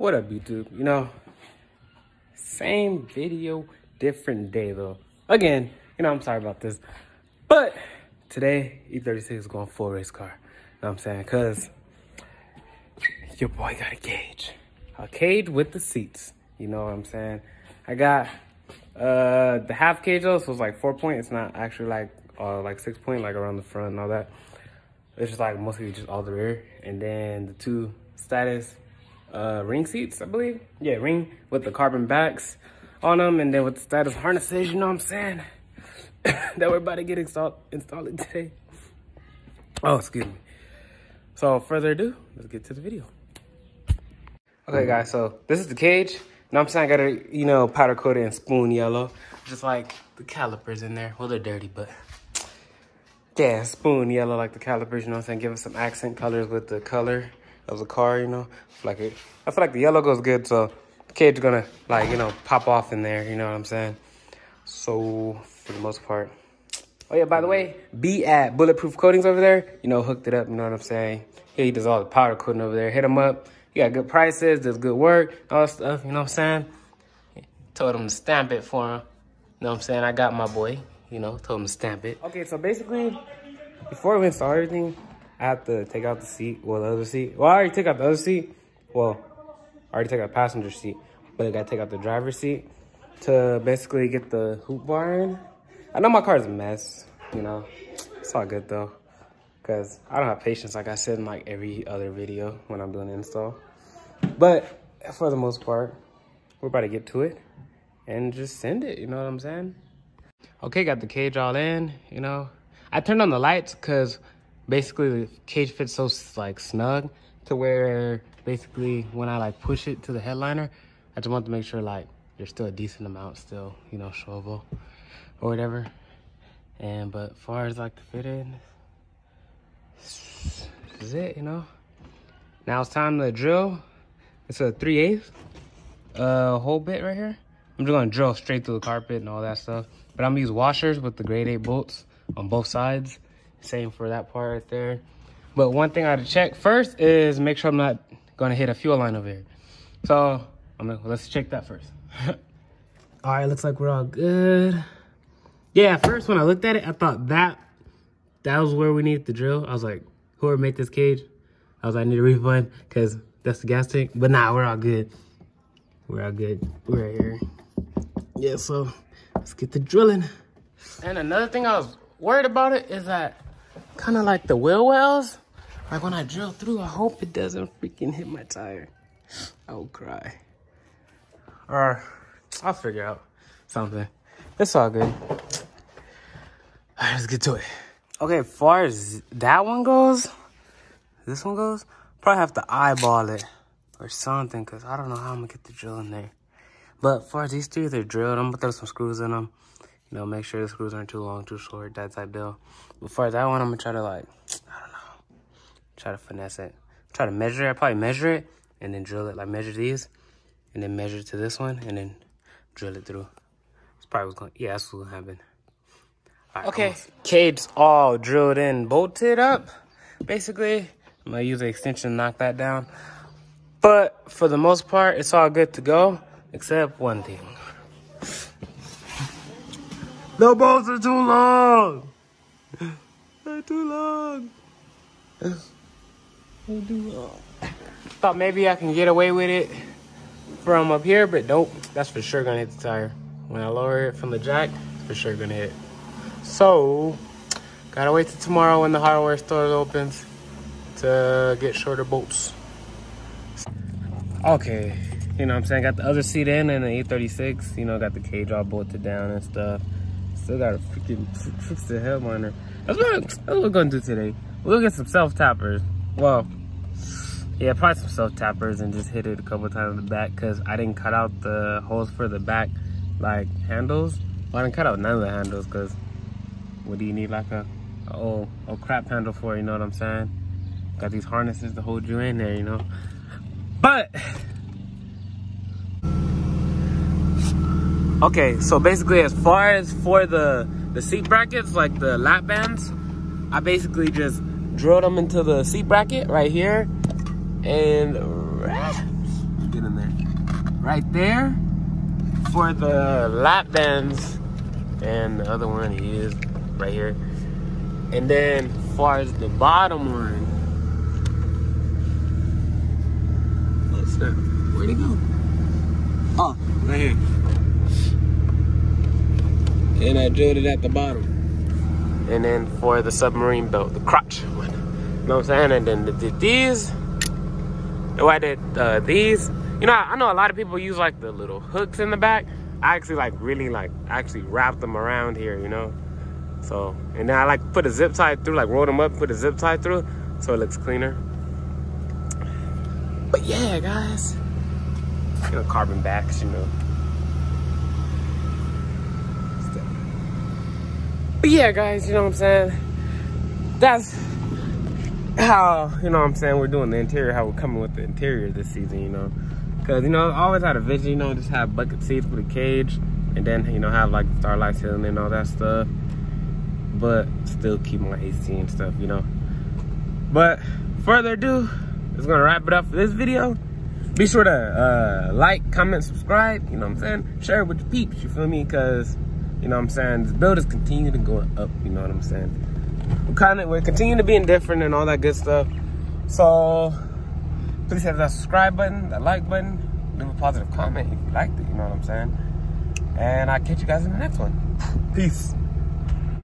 What up, YouTube? You know, same video, different day though. Again, you know, I'm sorry about this, but today E36 is going full race car. You know what I'm saying? Cause your boy got a cage with the seats. You know what I'm saying? I got the half cage though, so it's like 4 point. It's not actually like 6 point, like around the front and all that. It's just like mostly just all the rear, and then the two status ring seats, I believe. Yeah, ring with the carbon backs on them, and then with the status harnesses, you know what I'm saying? That we're about to get installed today. Oh, excuse me. So further ado, let's get to the video. Okay guys, so this is the cage. You know what I'm saying? I got it, you know, powder coated in spoon yellow. Just like the calipers in there. Well, they're dirty, but yeah, spoon yellow like the calipers, you know what I'm saying? Give it some accent colors with the color of the car, you know? I feel like the yellow goes good, so the cage is gonna, like, you know, pop off in there, you know what I'm saying? So, for the most part. Oh yeah, by the way, be at Bulletproof Coatings over there, you know, hooked it up, you know what I'm saying? Yeah, he does all the powder coating over there. Hit him up. He got good prices, does good work, all that stuff, you know what I'm saying? Told him to stamp it for him. You know what I'm saying? I got my boy, you know, told him to stamp it. Okay, so basically, before we install everything, I have to take out the seat, well, the other seat. Well, I already took out the other seat. Well, I already took out the passenger seat, but I gotta take out the driver's seat to basically get the hoop bar in. I know my car's a mess, you know. It's all good though, because I don't have patience, like I said in like every other video when I'm doing the install. But for the most part, we're about to get to it and just send it, you know what I'm saying? Okay, got the cage all in, you know. I turned on the lights because basically the cage fits so like snug to where basically when I like push it to the headliner, I just want to make sure like there's still a decent amount still, you know, showable or whatever. And but as far as like the fit in, this is it, you know. Now it's time to drill. It's a 3/8 hole bit right here. I'm just gonna drill straight through the carpet and all that stuff. But I'm gonna use washers with the grade 8 bolts on both sides. Same for that part right there. But one thing I had to check first is make sure I'm not gonna hit a fuel line over here. So let's check that first. All right, looks like we're all good. Yeah, at first when I looked at it, I thought that was where we needed to drill. I was like, whoever made this cage, I was like, I need a refund because that's the gas tank. But nah, we're all good. We're all good. We're right here. Yeah, so let's get to drilling. And another thing I was worried about it is that kind of like the wheel wells. Like when I drill through, I hope it doesn't freaking hit my tire. I will cry. Or I'll figure out something. It's all good. All right, let's get to it. Okay, as far as that one goes, this one goes, probably have to eyeball it or something because I don't know how I'm gonna get the drill in there. But as far as these three, they're drilled. I'm gonna throw some screws in them. You know, make sure the screws aren't too long, too short, that type deal. But as far as that one, I'm gonna try to like, I don't know, try to finesse it. Try to measure it. I probably measure it and then drill it. Like measure these and then measure to this one and then drill it through. It's probably what's going. Yeah, that's what's gonna happen. All right, okay, cage's all drilled in, bolted up. Basically, I'm gonna use the extension to knock that down. But for the most part, it's all good to go, except one thing. The bolts are too long. They're too long. They're too long. Thought maybe I can get away with it from up here, but nope. That's for sure gonna hit the tire. When I lower it from the jack, it's for sure gonna hit. So, gotta wait till tomorrow when the hardware store opens to get shorter bolts. Okay, you know what I'm saying? Got the other seat in and the E36, you know, got the cage all bolted down and stuff. Still gotta freaking fix the headliner. That's what we're gonna do today. We'll get some self-tappers. Well, yeah, probably some self-tappers and just hit it a couple times in the back because I didn't cut out the holes for the back, like, handles. Well, I didn't cut out none of the handles because what do you need like a crap handle for, you know what I'm saying? Got these harnesses to hold you in there, you know? But okay, so basically as far as for the seat brackets, like the lap bands, I basically just drilled them into the seat bracket right here and get in there. right there for the lap bands, and the other one is right here. And then as far as the bottom one, what's that? Where'd he go? Oh, right here. And I drilled it at the bottom. And then for the submarine belt, the crotch one. You know what I'm saying? And then these, why did these? You know, I know a lot of people use like the little hooks in the back. I actually like really like actually wrap them around here, you know. So, and then I like put a zip tie through, like roll them up, put a zip tie through, so it looks cleaner. But yeah, guys, you know, carbon backs, you know. But yeah, guys, you know what I'm saying? That's how, you know what I'm saying, we're doing the interior, how we're coming with the interior this season, you know. Because, you know, I always had a vision, you know, just have bucket seats with a cage, and then, you know, have like starlights hitting and all that stuff. But still keep my AC and stuff, you know. But further ado, it's gonna wrap it up for this video. Be sure to like, comment, subscribe, you know what I'm saying? Share it with your peeps, you feel me? Because, you know what I'm saying, this build is continuing to go up, you know what I'm saying? We're continuing to be indifferent and all that good stuff. So please hit that subscribe button, that like button, leave a positive comment if you liked it, you know what I'm saying? And I'll catch you guys in the next one. Peace.